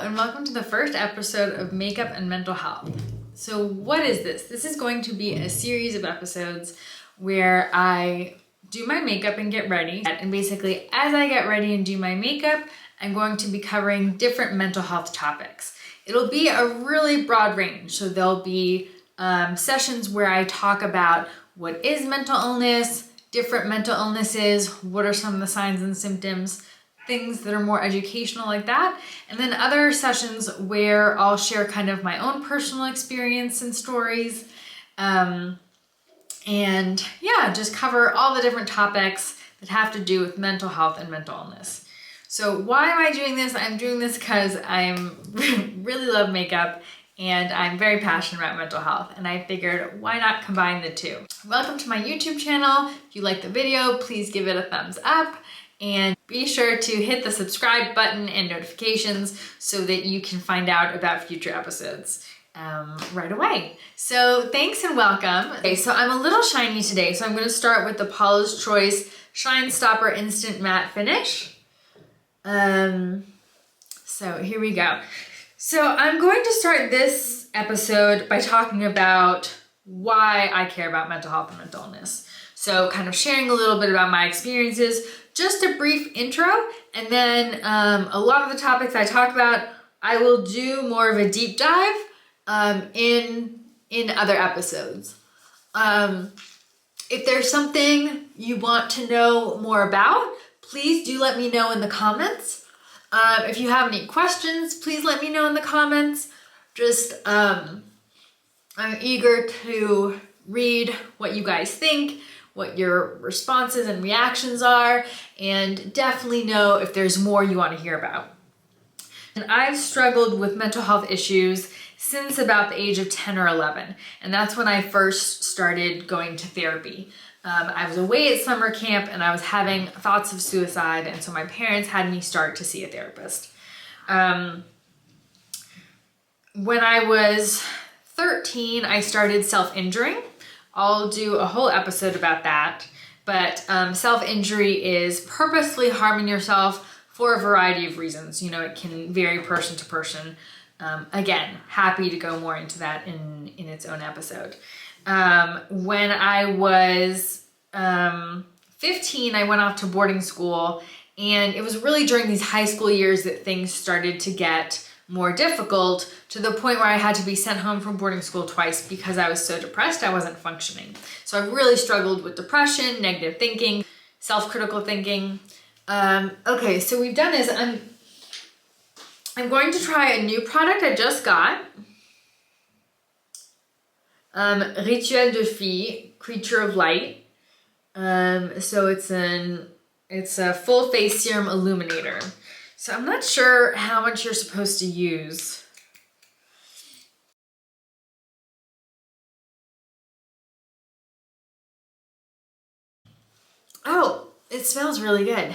and welcome to the first episode of Makeup and Mental Health. So what is this? This is going to be a series of episodes where I do my makeup and get ready. And basically, as I get ready and do my makeup, I'm going to be covering different mental health topics. It'll be a really broad range. So there'll be sessions where I talk about what is mental illness, different mental illnesses, what are some of the signs and symptoms, things that are more educational like that. And then other sessions where I'll share kind of my own personal experience and stories. And yeah, just cover all the different topics that have to do with mental health and mental illness. So why am I doing this? I'm doing this because I really love makeup and I'm very passionate about mental health, and I figured why not combine the two. Welcome to my YouTube channel. If you like the video, please give it a thumbs up and be sure to hit the subscribe button and notifications so that you can find out about future episodes right away. So thanks and welcome. Okay, so I'm a little shiny today, so I'm going to start with the Paula's Choice Shine Stopper Instant Matte Finish. So here we go. So I'm going to start this episode by talking about why I care about mental health and mental illness. So kind of sharing a little bit about my experiences, just a brief intro, and then a lot of the topics I talk about, I will do more of a deep dive in other episodes. If there's something you want to know more about, please do let me know in the comments. If you have any questions, please let me know in the comments. I'm eager to read what you guys think, what your responses and reactions are, and definitely know if there's more you want to hear about. And I've struggled with mental health issues since about the age of 10 or 11, and that's when I first started going to therapy. I was away at summer camp and I was having thoughts of suicide, and so my parents had me start to see a therapist. When I was 13, I started self-injuring. I'll do a whole episode about that, but self-injury is purposely harming yourself for a variety of reasons. You know, it can vary person to person. Again, happy to go more into that in its own episode. When I was 15, I went off to boarding school, and it was really during these high school years that things started to get more difficult, to the point where I had to be sent home from boarding school twice because I was so depressed I wasn't functioning. So I really struggled with depression, negative thinking, self-critical thinking. Okay, so we've done is I'm going to try a new product I just got. Rituel de Fille, Creature of Light. So it's a full face serum illuminator. So I'm not sure how much you're supposed to use. Oh, it smells really good.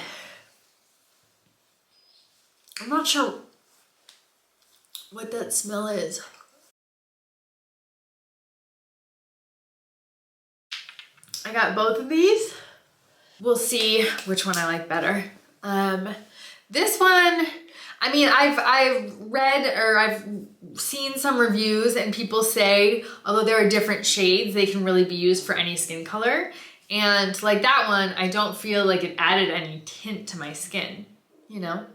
I'm not sure what that smell is. I got both of these. We'll see which one I like better. This one, I mean, I've read or I've seen some reviews and people say, although there are different shades, they can really be used for any skin color. And like that one, I don't feel like it added any tint to my skin, you know?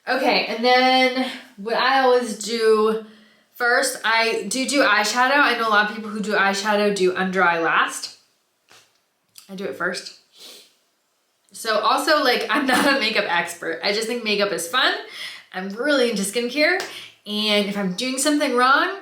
Okay, and then what I always do first, I do eyeshadow. I know a lot of people who do eyeshadow do under eye last. I do it first. So also, like, I'm not a makeup expert. I just think makeup is fun. I'm really into skincare. And if I'm doing something wrong,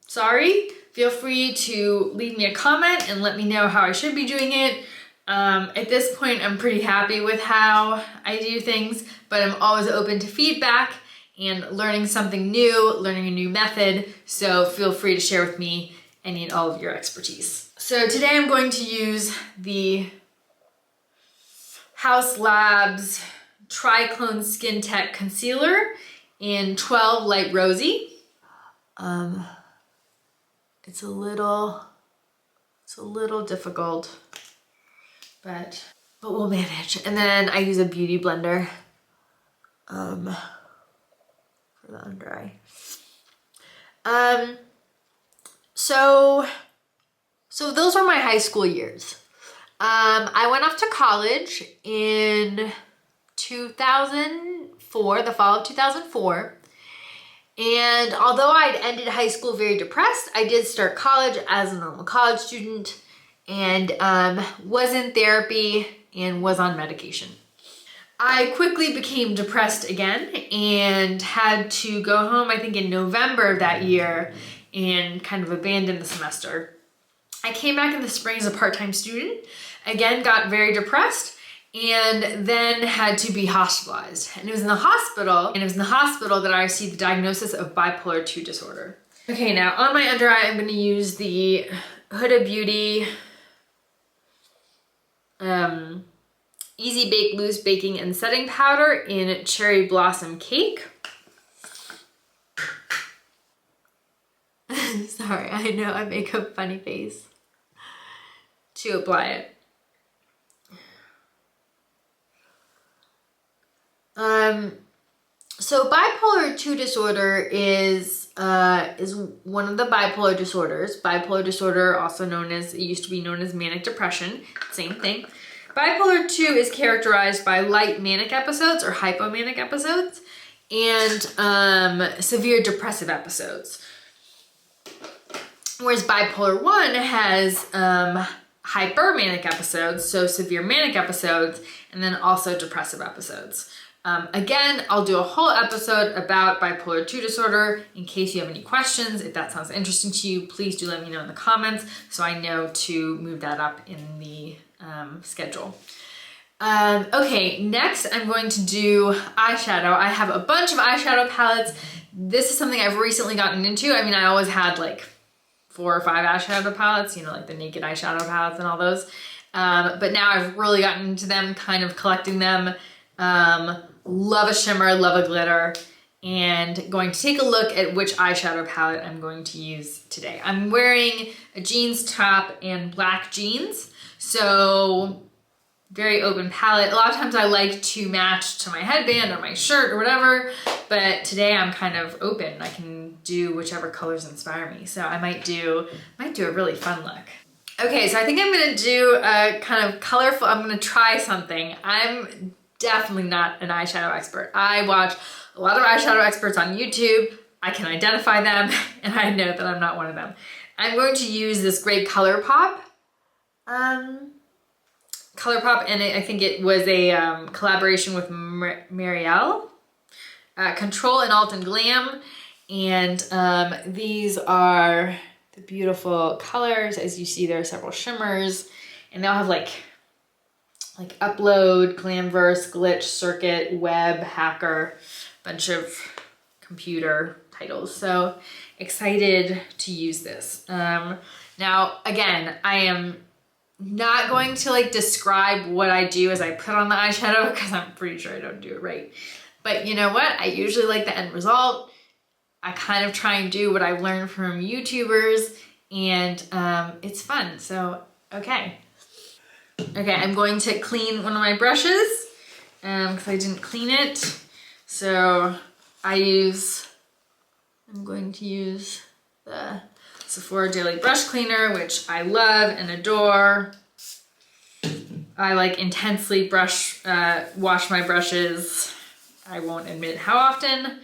sorry, feel free to leave me a comment and let me know how I should be doing it. At this point, I'm pretty happy with how I do things, but I'm always open to feedback and learning something new, learning a new method. So feel free to share with me any and all of your expertise. So today I'm going to use the Haus Labs Triclone Skin Tech Concealer in 12 Light Rosy. It's a little difficult, but we'll manage. And then I use a beauty blender for the under eye. So those were my high school years. I went off to college in 2004, the fall of 2004. And although I'd ended high school very depressed, I did start college as a normal college student and was in therapy and was on medication. I quickly became depressed again and had to go home, I think in November of that year, and kind of abandon the semester. I came back in the spring as a part-time student, again got very depressed, and then had to be hospitalized. And it was in the hospital, that I received the diagnosis of Bipolar II Disorder. Okay, now on my under eye, I'm gonna use the Huda Beauty Easy Bake Loose Baking and Setting Powder in Cherry Blossom Cake. Sorry, I know I make a funny face to apply it. So bipolar II disorder is one of the bipolar disorders. Bipolar disorder, also known as, it used to be known as manic depression, same thing. Bipolar II is characterized by light manic episodes or hypomanic episodes and severe depressive episodes. Whereas bipolar I has hypermanic episodes, so severe manic episodes, and then also depressive episodes. Again, I'll do a whole episode about bipolar II disorder in case you have any questions. If that sounds interesting to you, please do let me know in the comments so I know to move that up in the schedule. Okay, next I'm going to do eyeshadow. I have a bunch of eyeshadow palettes. This is something I've recently gotten into. I mean, I always had like 4 or 5 eyeshadow palettes, you know, like the naked eyeshadow palettes and all those. But now I've really gotten into them, kind of collecting them. Love a shimmer, love a glitter, and going to take a look at which eyeshadow palette I'm going to use today. I'm wearing a jeans top and black jeans, so very open palette. A lot of times I like to match to my headband or my shirt or whatever, but today I'm kind of open. I can do whichever colors inspire me. So I might do a really fun look. Okay, so I think I'm gonna do a kind of colorful, I'm gonna try something. I'm definitely not an eyeshadow expert. I watch a lot of eyeshadow experts on YouTube. I can identify them, and I know that I'm not one of them. I'm going to use this great ColourPop. ColourPop, and I think it was a collaboration with Marielle. Ctrl and Alt and Glam, and these are the beautiful colors. As you see, there are several shimmers, and they'll have like Upload, Glamverse, Glitch, Circuit, Web, Hacker, bunch of computer titles. So excited to use this. Now, again, I am not going to like describe what I do as I put on the eyeshadow because I'm pretty sure I don't do it right. But you know what? I usually like the end result. I kind of try and do what I've learned from YouTubers, and it's fun. So, okay. Okay, I'm going to clean one of my brushes because I didn't clean it. So I'm going to use the Sephora Daily Brush Cleaner, which I love and adore. I like intensely wash my brushes. I won't admit how often.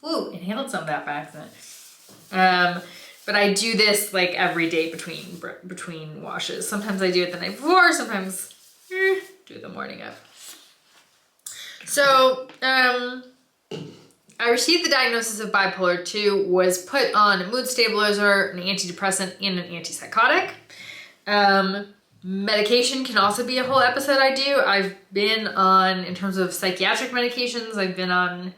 Ooh, inhaled some of that by accident. But I do this like every day between washes. Sometimes I do it the night before, sometimes do it the morning of. So I received the diagnosis of bipolar II, was put on a mood stabilizer, an antidepressant, and an antipsychotic. Medication can also be a whole episode I do. I've been on, in terms of psychiatric medications, I've been on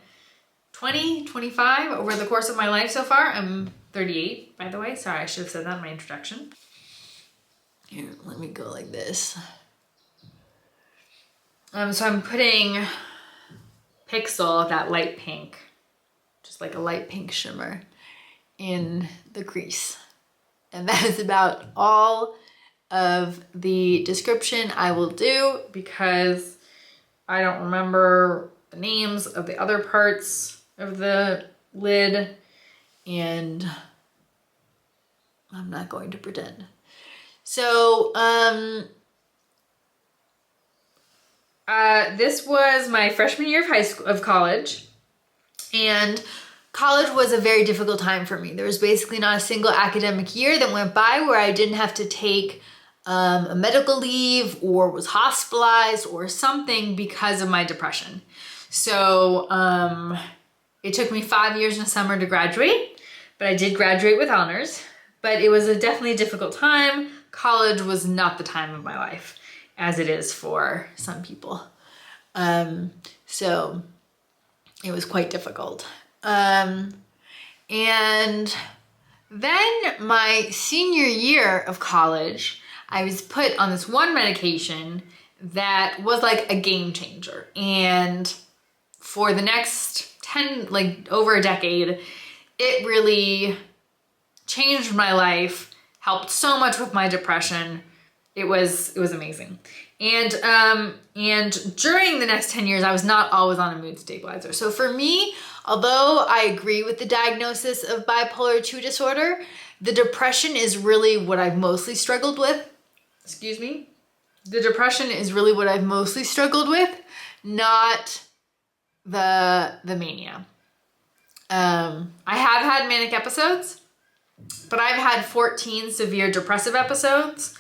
20, 25 over the course of my life so far. I'm 38, by the way. Sorry, I should have said that in my introduction. Here, let me go like this. So I'm putting Pixel, that light pink, just like a light pink shimmer, in the crease. And that is about all of the description I will do because I don't remember the names of the other parts of the lid, and I'm not going to pretend. So, this was my freshman year of college, and college was a very difficult time for me. There was basically not a single academic year that went by where I didn't have to take a medical leave or was hospitalized or something because of my depression. So it took me 5 years and a summer to graduate, but I did graduate with honors. But it was definitely a difficult time. College was not the time of my life, as it is for some people. So it was quite difficult. And then my senior year of college, I was put on this one medication that was like a game changer. And for the next over a decade, it really changed my life, helped so much with my depression. It was amazing. And during the next 10 years, I was not always on a mood stabilizer. So for me, although I agree with the diagnosis of bipolar II disorder, the depression is really what I've mostly struggled with. Excuse me. The depression is really what I've mostly struggled with, not the mania. I have had manic episodes, but I've had 14 severe depressive episodes.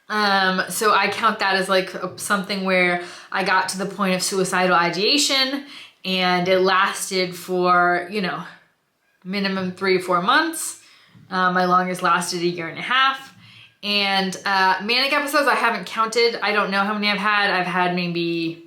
So I count that as like something where I got to the point of suicidal ideation, and it lasted for, minimum 3 or 4 months. My longest lasted 1.5 years. And manic episodes, I haven't counted. I don't know how many I've had. I've had maybe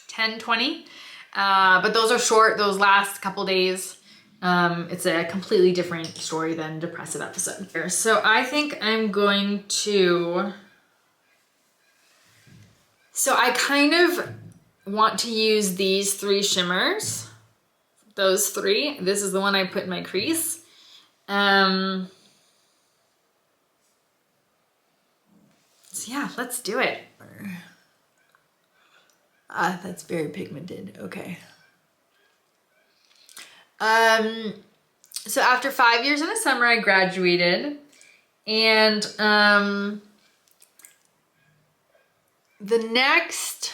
10, 20. But those are short. Those last a couple days. It's a completely different story than depressive episode. So I think I'm going to... So I kind of want to use these 3 shimmers. Those 3. This is the one I put in my crease. So yeah, let's do it. That's very pigmented. Okay. So after 5 years in the summer, I graduated, and the next,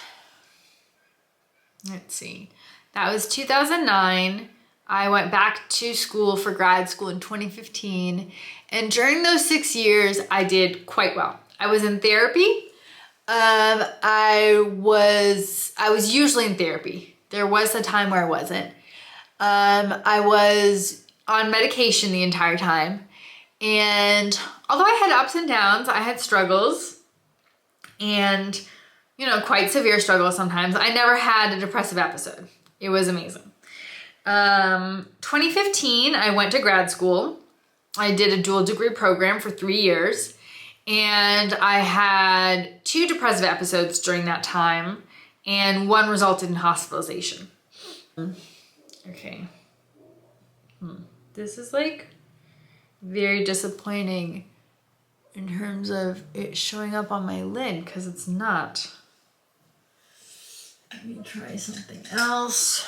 let's see, that was 2009. I went back to school for grad school in 2015, and during those 6 years, I did quite well. I was in therapy. I was usually in therapy. There was a time where I wasn't. I was on medication the entire time, and although I had ups and downs, I had struggles, and quite severe struggles sometimes. I never had a depressive episode. It was amazing. 2015, I went to grad school. I did a dual degree program for 3 years, and I had 2 depressive episodes during that time, and 1 resulted in hospitalization. Okay. This is like very disappointing in terms of it showing up on my lid, because it's not. Let me try something else.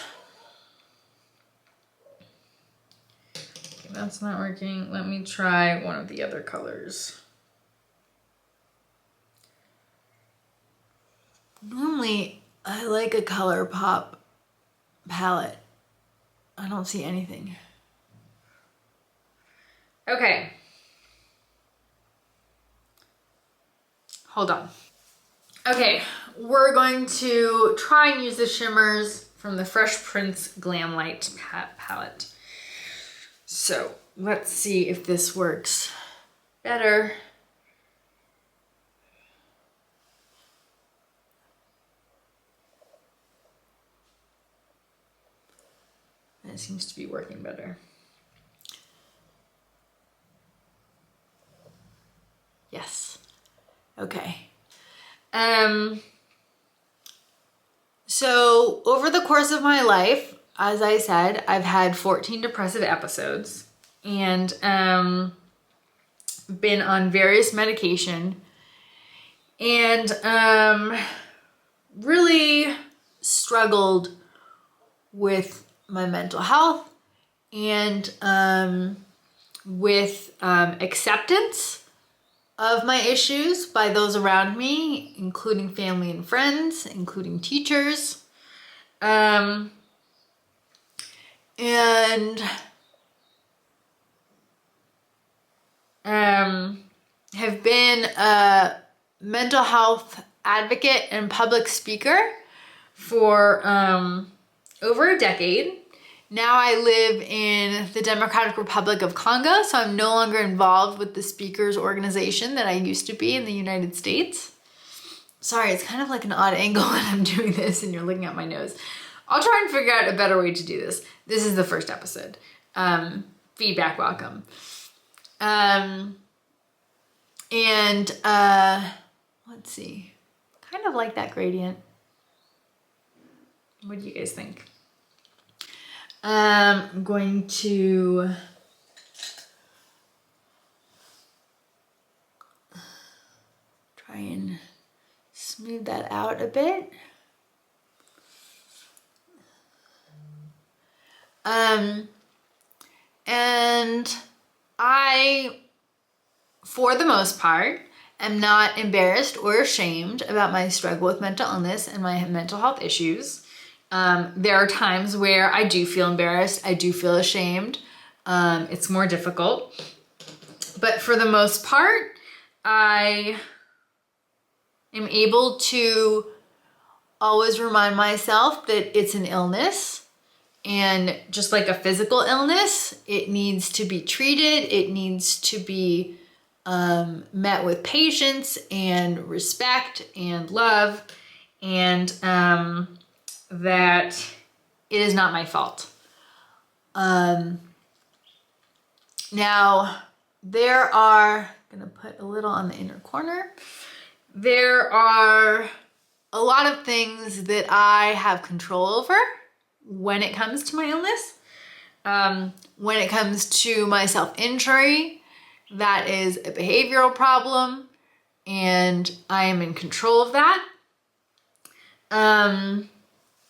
Okay, that's not working. Let me try one of the other colors. Normally, I like a ColourPop palette. I don't see anything. Okay. Hold on. Okay, we're going to try and use the shimmers from the Fresh Prince Glam Light palette. So let's see if this works better. It seems to be working better. Yes. Okay. So over the course of my life, as I said, I've had 14 depressive episodes, and been on various medication, and really struggled with my mental health and with acceptance of my issues by those around me, including family and friends, including teachers. And have been a mental health advocate and public speaker for over a decade. Now I live in the Democratic Republic of Congo, so I'm no longer involved with the speakers organization that I used to be in the United States. Sorry, it's kind of like an odd angle when I'm doing this and you're looking at my nose. I'll try and figure out a better way to do this. This is the first episode. Feedback welcome. Let's see. Kind of like that gradient. What do you guys think? I'm going to try and smooth that out a bit. And I, for the most part, am not embarrassed or ashamed about my struggle with mental illness and my mental health issues. There are times where I do feel embarrassed, I do feel ashamed. It's more difficult. But for the most part, I am able to always remind myself that it's an illness. And just like a physical illness, it needs to be treated, it needs to be met with patience and respect and love, and that it is not my fault. Now, there are, I'm gonna put a little on the inner corner. There are a lot of things that I have control over when it comes to my illness. When it comes to my self-injury, that is a behavioral problem, and I am in control of that.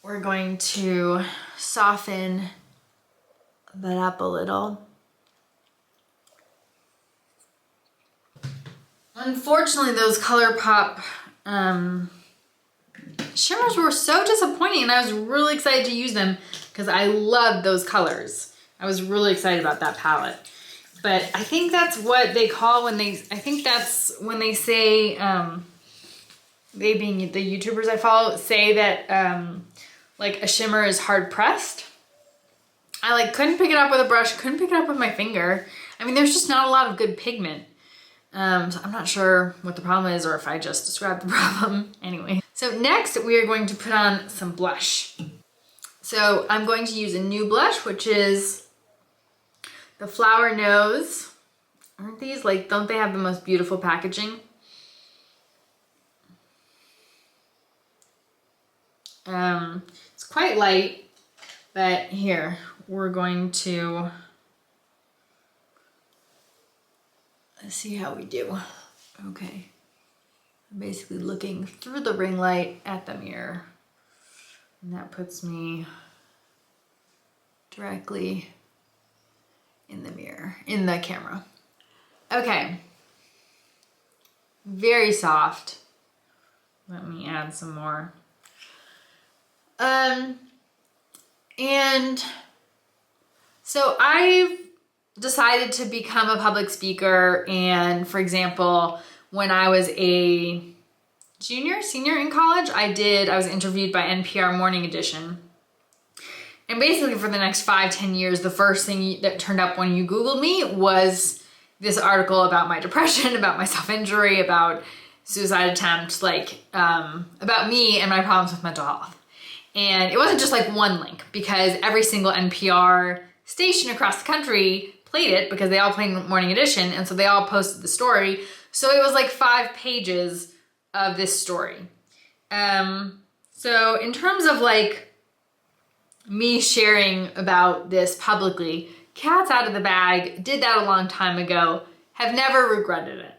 We're going to soften that up a little. Unfortunately, those ColourPop shimmers were so disappointing, and I was really excited to use them because I love those colors. I was really excited about that palette. But I think that's what they call when they, I think that's when they say, they being the YouTubers I follow, say that like a shimmer is hard pressed. I like couldn't pick it up with a brush, couldn't pick it up with my finger. I mean, there's just not a lot of good pigment. So I'm not sure what the problem is or if I just described the problem. Anyway, so next we are going to put on some blush. So I'm going to use a new blush, which is the Flower Nose. Aren't these like, don't they have the most beautiful packaging? It's quite light, but here we're going to, let's see how we do. Okay. I'm basically looking through the ring light at the mirror, and that puts me directly in the mirror, in the camera. Okay. Very soft. Let me add some more. And so I've decided to become a public speaker, and for example, when I was a senior in college, I was interviewed by NPR Morning Edition. And basically for the next 5-10 years, the first thing that turned up when you Googled me was this article about my depression, about my self-injury, about suicide attempt, like about me and my problems with mental health. And it wasn't just like one link, because every single NPR station across the country played it because they all played Morning Edition, and so they all posted the story. So it was like 5 pages of this story. So in terms of like me sharing about this publicly, cat's out of the bag, did that a long time ago, have never regretted it.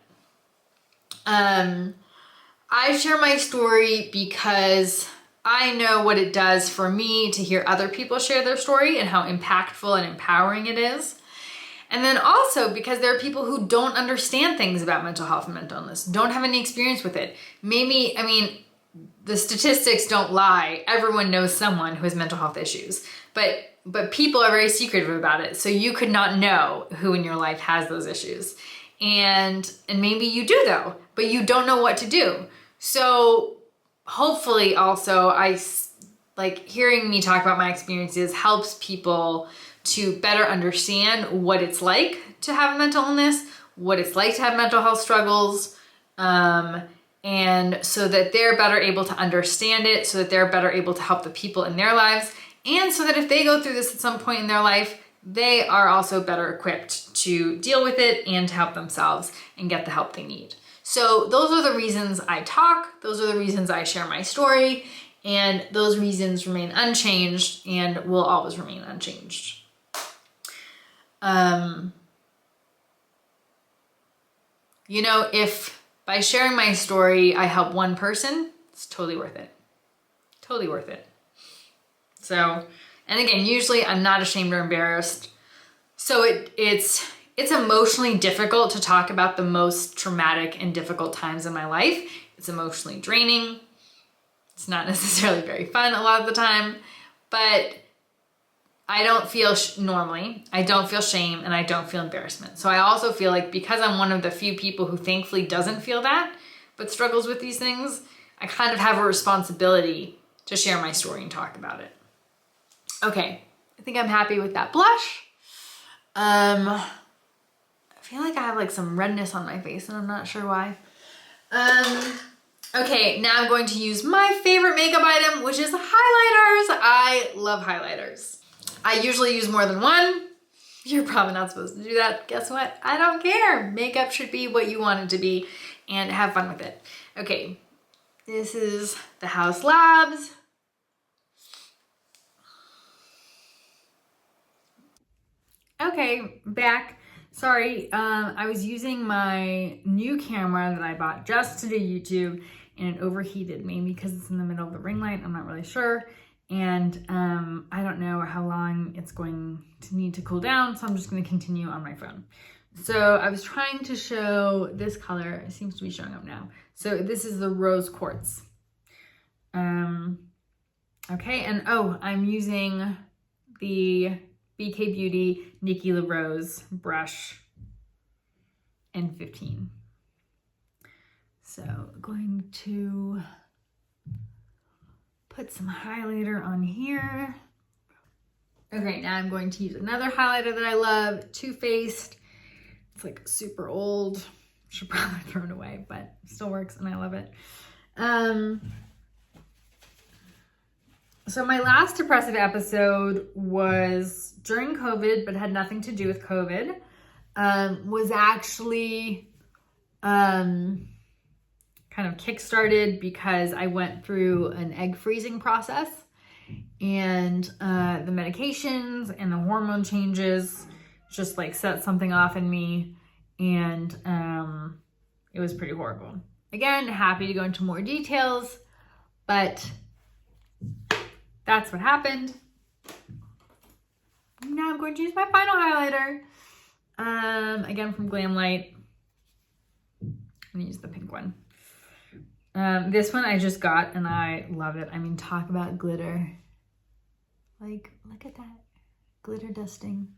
I share my story because I know what it does for me to hear other people share their story and how impactful and empowering it is. And then also because there are people who don't understand things about mental health and mental illness, don't have any experience with it. Maybe, I mean, the statistics don't lie. Everyone knows someone who has mental health issues, but people are very secretive about it. So you could not know who in your life has those issues. And maybe you do though, but you don't know what to do. So hopefully also hearing me talk about my experiences helps people to better understand what it's like to have a mental illness, what it's like to have mental health struggles, and so that they're better able to understand it, so that they're better able to help the people in their lives, and so that if they go through this at some point in their life, they are also better equipped to deal with it and to help themselves and get the help they need. So those are the reasons I talk, those are the reasons I share my story, and those reasons remain unchanged and will always remain unchanged. You know, if by sharing my story, I help one person, it's totally worth it. Totally worth it. So, and again, usually I'm not ashamed or embarrassed. So it's emotionally difficult to talk about the most traumatic and difficult times in my life. It's emotionally draining. It's not necessarily very fun a lot of the time, but I don't feel normally, I don't feel shame and I don't feel embarrassment. So I also feel like because I'm one of the few people who thankfully doesn't feel that, but struggles with these things, I kind of have a responsibility to share my story and talk about it. Okay, I think I'm happy with that blush. I feel like I have like some redness on my face and I'm not sure why. Okay, now I'm going to use my favorite makeup item, which is highlighters. I love highlighters. I usually use more than one. You're probably not supposed to do that. Guess what? I don't care. Makeup should be what you want it to be and have fun with it. Okay, this is the House Labs. Okay, back. Sorry, I was using my new camera that I bought just to do YouTube and it overheated, maybe because it's in the middle of the ring light, I'm not really sure. And I don't know how long it's going to need to cool down, so I'm just going to continue on my phone. So I was trying to show this color. It seems to be showing up now. So this is the Rose Quartz. Okay, and oh, I'm using the BK Beauty Nikki LaRose brush in 15. So going to put some highlighter on here. Okay, now I'm going to use another highlighter that I love, Too Faced. It's like super old. Should probably throw it away, but it still works and I love it. So my last depressive episode was during COVID, but had nothing to do with COVID. Was actually kind of kickstarted because I went through an egg freezing process and the medications and the hormone changes just like set something off in me and it was pretty horrible. Again, happy to go into more details, but that's what happened. Now I'm going to use my final highlighter. Again from Glam Light. I'm gonna use the pink one. This one I just got and I love it. I mean, talk about glitter. Like, look at that. Glitter dusting.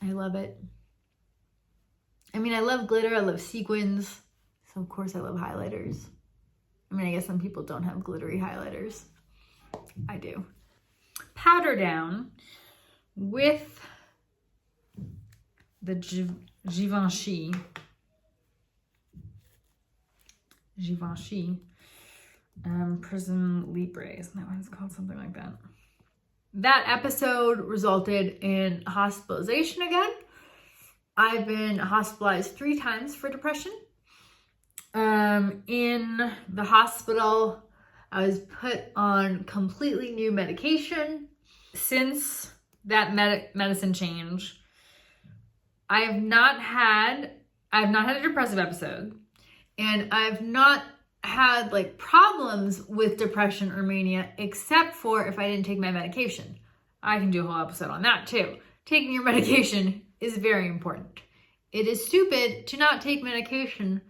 I love it. I mean, I love glitter. I love sequins. So of course I love highlighters. I mean, I guess some people don't have glittery highlighters. I do. Powder down with the Givenchy Prisme Libre, isn't that what it's called? Something like that. That episode resulted in hospitalization again. I've been hospitalized 3 times for depression. In the hospital, I was put on completely new medication. Since that medicine change, I have not had a depressive episode, And I've not had like problems with depression or mania, except for if I didn't take my medication. I can do a whole episode on that too. Taking your medication is very important. It is stupid to not take medication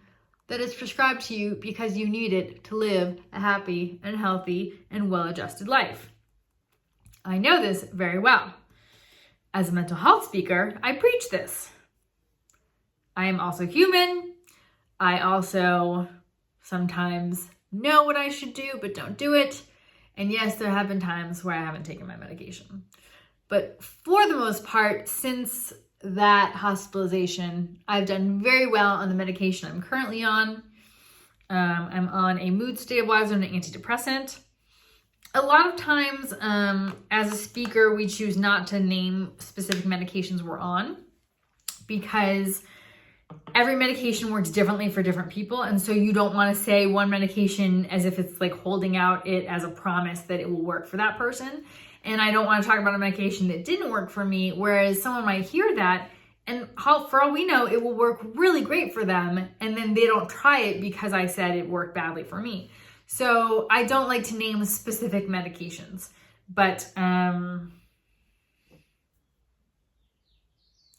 that is prescribed to you because you need it to live a happy and healthy and well-adjusted life. I know this very well. As a mental health speaker, I preach this. I am also human. I also sometimes know what I should do, but don't do it. And yes, there have been times where I haven't taken my medication. But for the most part, since that hospitalization, I've done very well on the medication I'm currently on. I'm on a mood stabilizer and an antidepressant. A lot of times, as a speaker, we choose not to name specific medications we're on because every medication works differently for different people. And so you don't want to say one medication as if it's like holding out it as a promise that it will work for that person. And I don't want to talk about a medication that didn't work for me, whereas someone might hear that and for all we know, it will work really great for them. And then they don't try it because I said it worked badly for me. So I don't like to name specific medications, but, and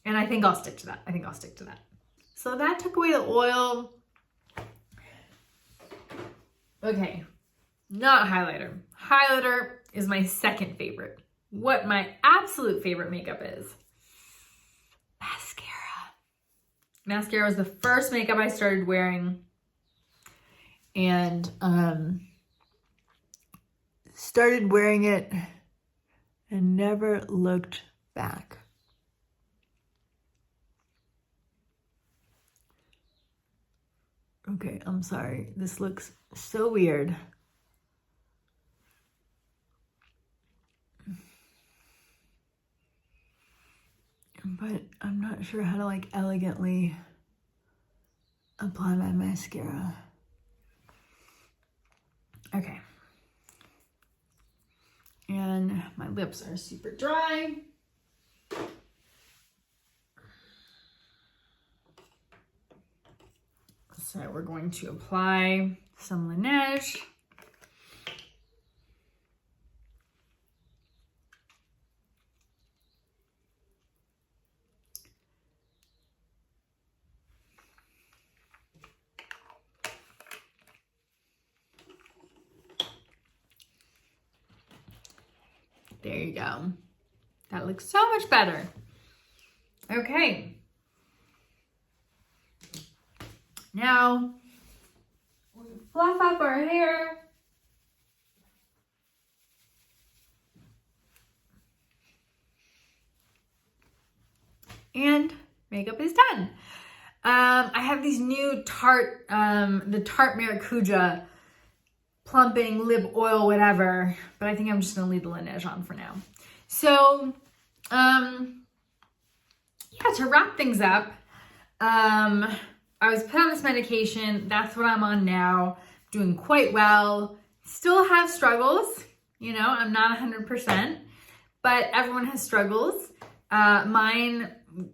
I think I'll stick to that. So that took away the oil. Okay, not highlighter. Highlighter is my second favorite. What my absolute favorite makeup is mascara. Mascara was the first makeup I started wearing, and started wearing it and never looked back. Okay, I'm sorry. This looks so weird. But I'm not sure how to like elegantly apply my mascara. Okay. And my lips are super dry. So we're going to apply some Laneige. There you go. That looks so much better. Okay. Now, we fluff up our hair. And makeup is done. I have these new Tarte, the Tarte Maracuja plumping lip oil, whatever, but I think I'm just gonna leave the Laneige on for now. So, yeah, to wrap things up, I was put on this medication. That's what I'm on now. Doing quite well. Still have struggles. You know, I'm not 100%, but everyone has struggles. Mine,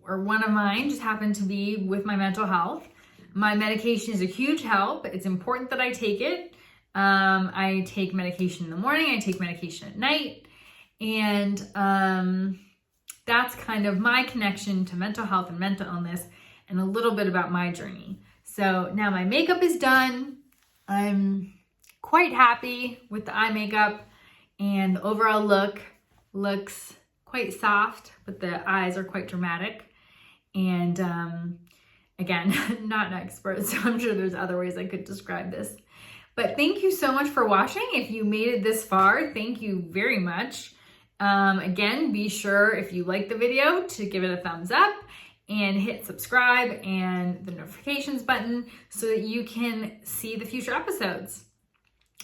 or one of mine, just happened to be with my mental health. My medication is a huge help. It's important that I take it. I take medication in the morning. I take medication at night. And that's kind of my connection to mental health and mental illness, and a little bit about my journey. So now my makeup is done. I'm quite happy with the eye makeup, and the overall look looks quite soft, but the eyes are quite dramatic. And again, not an expert, so I'm sure there's other ways I could describe this. But thank you so much for watching. If you made it this far, thank you very much. Again, be sure if you like the video to give it a thumbs up and hit subscribe and the notifications button so that you can see the future episodes.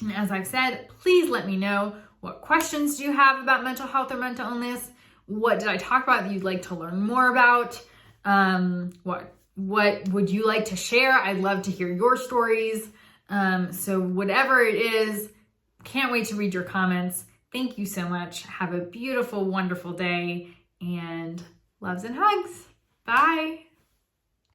And as I've said, please let me know, what questions do you have about mental health or mental illness? What did I talk about that you'd like to learn more about? What would you like to share? I'd love to hear your stories. So whatever it is, can't wait to read your comments. Thank you so much. Have a beautiful, wonderful day, and loves and hugs. Bye.